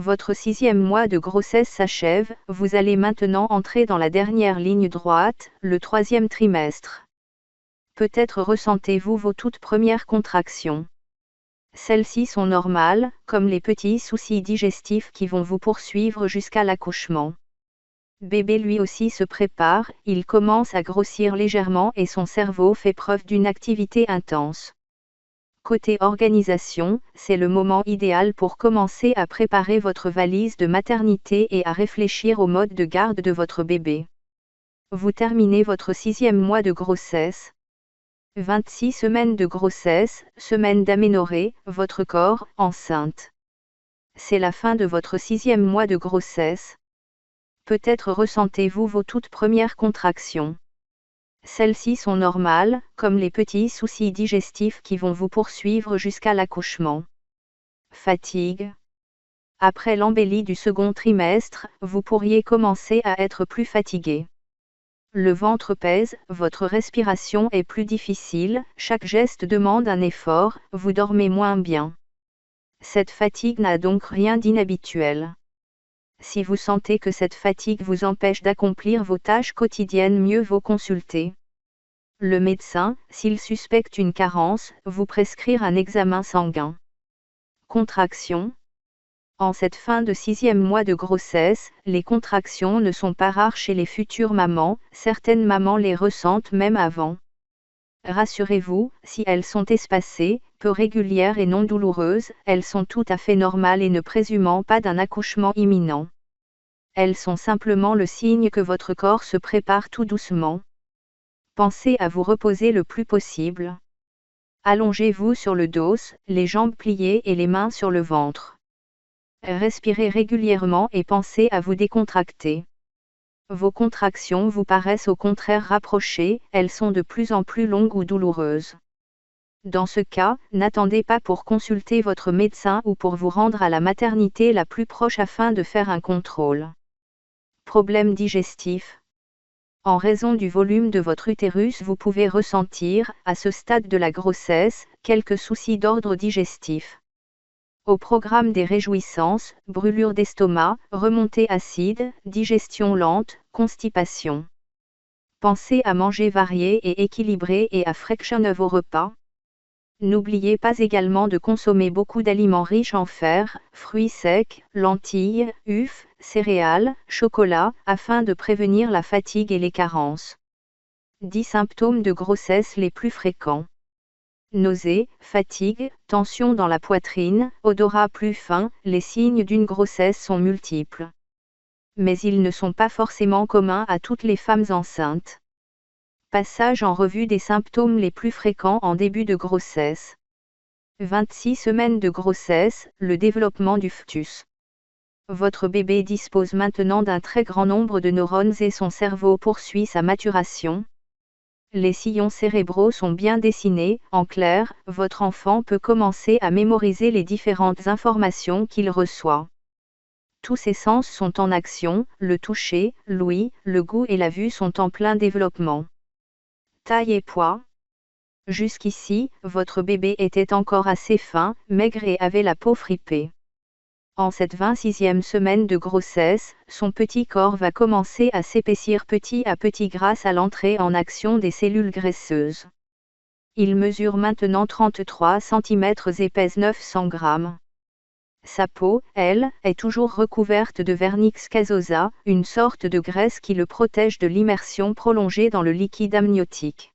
Votre 6e mois de grossesse s'achève, vous allez maintenant entrer dans la dernière ligne droite, le 3e trimestre. Peut-être ressentez-vous vos toutes premières contractions. Celles-ci sont normales, comme les petits soucis digestifs qui vont vous poursuivre jusqu'à l'accouchement. Bébé lui aussi se prépare, il commence à grossir légèrement et son cerveau fait preuve d'une activité intense. Côté organisation, c'est le moment idéal pour commencer à préparer votre valise de maternité et à réfléchir au mode de garde de votre bébé. Vous terminez votre 6e mois de grossesse. 26 semaines de grossesse, semaine d'aménorrhée, votre corps, enceinte. C'est la fin de votre 6e mois de grossesse. Peut-être ressentez-vous vos toutes premières contractions. Celles-ci sont normales, comme les petits soucis digestifs qui vont vous poursuivre jusqu'à l'accouchement. Fatigue. Après l'embellie du second trimestre, vous pourriez commencer à être plus fatigué. Le ventre pèse, votre respiration est plus difficile, chaque geste demande un effort, vous dormez moins bien. Cette fatigue n'a donc rien d'inhabituel. Si vous sentez que cette fatigue vous empêche d'accomplir vos tâches quotidiennes, mieux vaut consulter le médecin, s'il suspecte une carence, vous prescrire un examen sanguin. Contractions. En cette fin de 6e mois de grossesse, les contractions ne sont pas rares chez les futures mamans, certaines mamans les ressentent même avant. Rassurez-vous, si elles sont espacées, peu régulières et non douloureuses, elles sont tout à fait normales et ne présumant pas d'un accouchement imminent. Elles sont simplement le signe que votre corps se prépare tout doucement. Pensez à vous reposer le plus possible. Allongez-vous sur le dos, les jambes pliées et les mains sur le ventre. Respirez régulièrement et pensez à vous décontracter. Vos contractions vous paraissent au contraire rapprochées, elles sont de plus en plus longues ou douloureuses. Dans ce cas, n'attendez pas pour consulter votre médecin ou pour vous rendre à la maternité la plus proche afin de faire un contrôle. Problème digestif. En raison du volume de votre utérus, vous pouvez ressentir, à ce stade de la grossesse, quelques soucis d'ordre digestif. Au programme des réjouissances, brûlure d'estomac, remontée acide, digestion lente, constipation. Pensez à manger varié et équilibré et à fractionner vos repas. N'oubliez pas également de consommer beaucoup d'aliments riches en fer, fruits secs, lentilles, œufs, céréales, chocolat, afin de prévenir la fatigue et les carences. 10 symptômes de grossesse les plus fréquents. Nausées, fatigue, tension dans la poitrine, odorat plus fin, les signes d'une grossesse sont multiples. Mais ils ne sont pas forcément communs à toutes les femmes enceintes. Passage en revue des symptômes les plus fréquents en début de grossesse. 26 semaines de grossesse, le développement du fœtus. Votre bébé dispose maintenant d'un très grand nombre de neurones et son cerveau poursuit sa maturation. Les sillons cérébraux sont bien dessinés, en clair, votre enfant peut commencer à mémoriser les différentes informations qu'il reçoit. Tous ses sens sont en action, le toucher, l'ouïe, le goût et la vue sont en plein développement. Taille et poids. Jusqu'ici, votre bébé était encore assez fin, maigre et avait la peau fripée. En cette 26e semaine de grossesse, son petit corps va commencer à s'épaissir petit à petit grâce à l'entrée en action des cellules graisseuses. Il mesure maintenant 33 cm et pèse 900 grammes. Sa peau, elle, est toujours recouverte de vernix caseosa, une sorte de graisse qui le protège de l'immersion prolongée dans le liquide amniotique.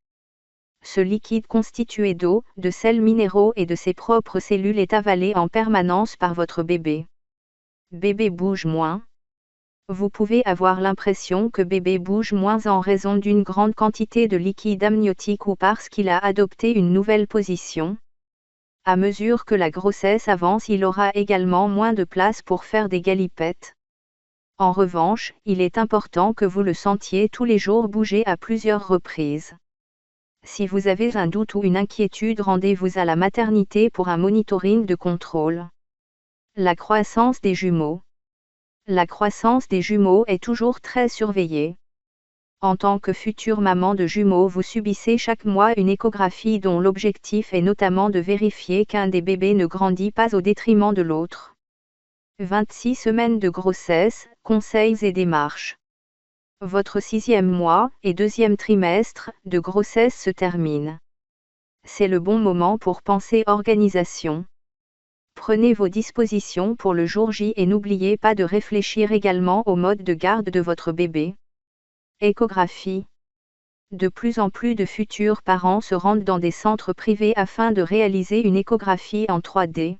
Ce liquide constitué d'eau, de sels minéraux et de ses propres cellules est avalé en permanence par votre bébé. Bébé bouge moins. Vous pouvez avoir l'impression que bébé bouge moins en raison d'une grande quantité de liquide amniotique ou parce qu'il a adopté une nouvelle position. À mesure que la grossesse avance, il aura également moins de place pour faire des galipettes. En revanche, il est important que vous le sentiez tous les jours bouger à plusieurs reprises. Si vous avez un doute ou une inquiétude, rendez-vous à la maternité pour un monitoring de contrôle. La croissance des jumeaux. La croissance des jumeaux est toujours très surveillée. En tant que future maman de jumeaux, vous subissez chaque mois une échographie dont l'objectif est notamment de vérifier qu'un des bébés ne grandit pas au détriment de l'autre. 26 semaines de grossesse, conseils et démarches. Votre 6e mois et 2e trimestre de grossesse se terminent. C'est le bon moment pour penser organisation. Prenez vos dispositions pour le jour J et n'oubliez pas de réfléchir également au mode de garde de votre bébé. Échographie. De plus en plus de futurs parents se rendent dans des centres privés afin de réaliser une échographie en 3D.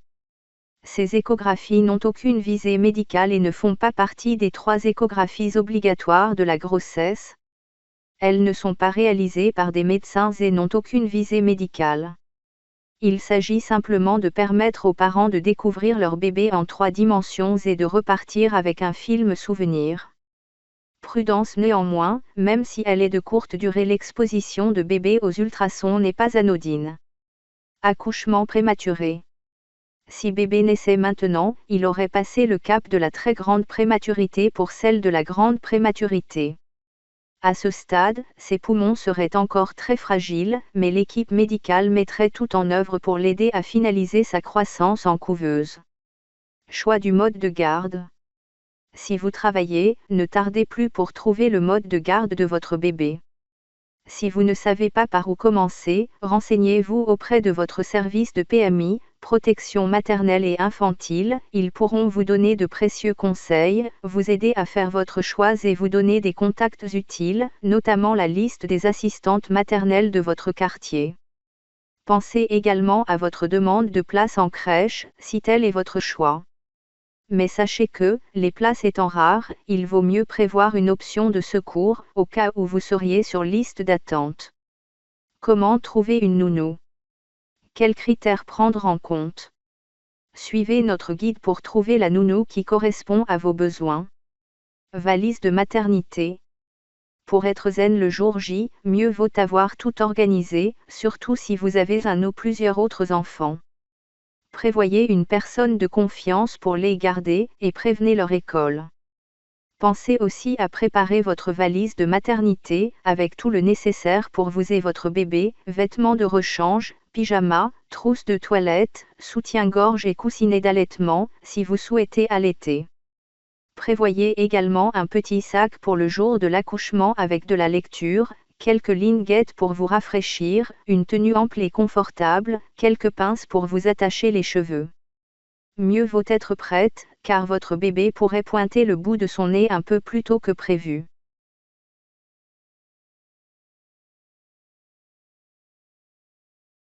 Ces échographies n'ont aucune visée médicale et ne font pas partie des 3 échographies obligatoires de la grossesse. Elles ne sont pas réalisées par des médecins et n'ont aucune visée médicale. Il s'agit simplement de permettre aux parents de découvrir leur bébé en 3 dimensions et de repartir avec un film souvenir. Prudence néanmoins, même si elle est de courte durée, l'exposition de bébé aux ultrasons n'est pas anodine. Accouchement prématuré. Si bébé naissait maintenant, il aurait passé le cap de la très grande prématurité pour celle de la grande prématurité. À ce stade, ses poumons seraient encore très fragiles, mais l'équipe médicale mettrait tout en œuvre pour l'aider à finaliser sa croissance en couveuse. Choix du mode de garde. Si vous travaillez, ne tardez plus pour trouver le mode de garde de votre bébé. Si vous ne savez pas par où commencer, renseignez-vous auprès de votre service de PMI, protection maternelle et infantile, ils pourront vous donner de précieux conseils, vous aider à faire votre choix et vous donner des contacts utiles, notamment la liste des assistantes maternelles de votre quartier. Pensez également à votre demande de place en crèche, si tel est votre choix. Mais sachez que, les places étant rares, il vaut mieux prévoir une option de secours, au cas où vous seriez sur liste d'attente. Comment trouver une nounou? Quels critères prendre en compte? Suivez notre guide pour trouver la nounou qui correspond à vos besoins. Valise de maternité. Pour être zen le jour J, mieux vaut avoir tout organisé, surtout si vous avez un ou plusieurs autres enfants. Prévoyez une personne de confiance pour les garder, et prévenez leur école. Pensez aussi à préparer votre valise de maternité, avec tout le nécessaire pour vous et votre bébé, vêtements de rechange, pyjama, trousse de toilette, soutien-gorge et coussinet d'allaitement, si vous souhaitez allaiter. Prévoyez également un petit sac pour le jour de l'accouchement avec de la lecture, quelques lingettes pour vous rafraîchir, une tenue ample et confortable, quelques pinces pour vous attacher les cheveux. Mieux vaut être prête, car votre bébé pourrait pointer le bout de son nez un peu plus tôt que prévu.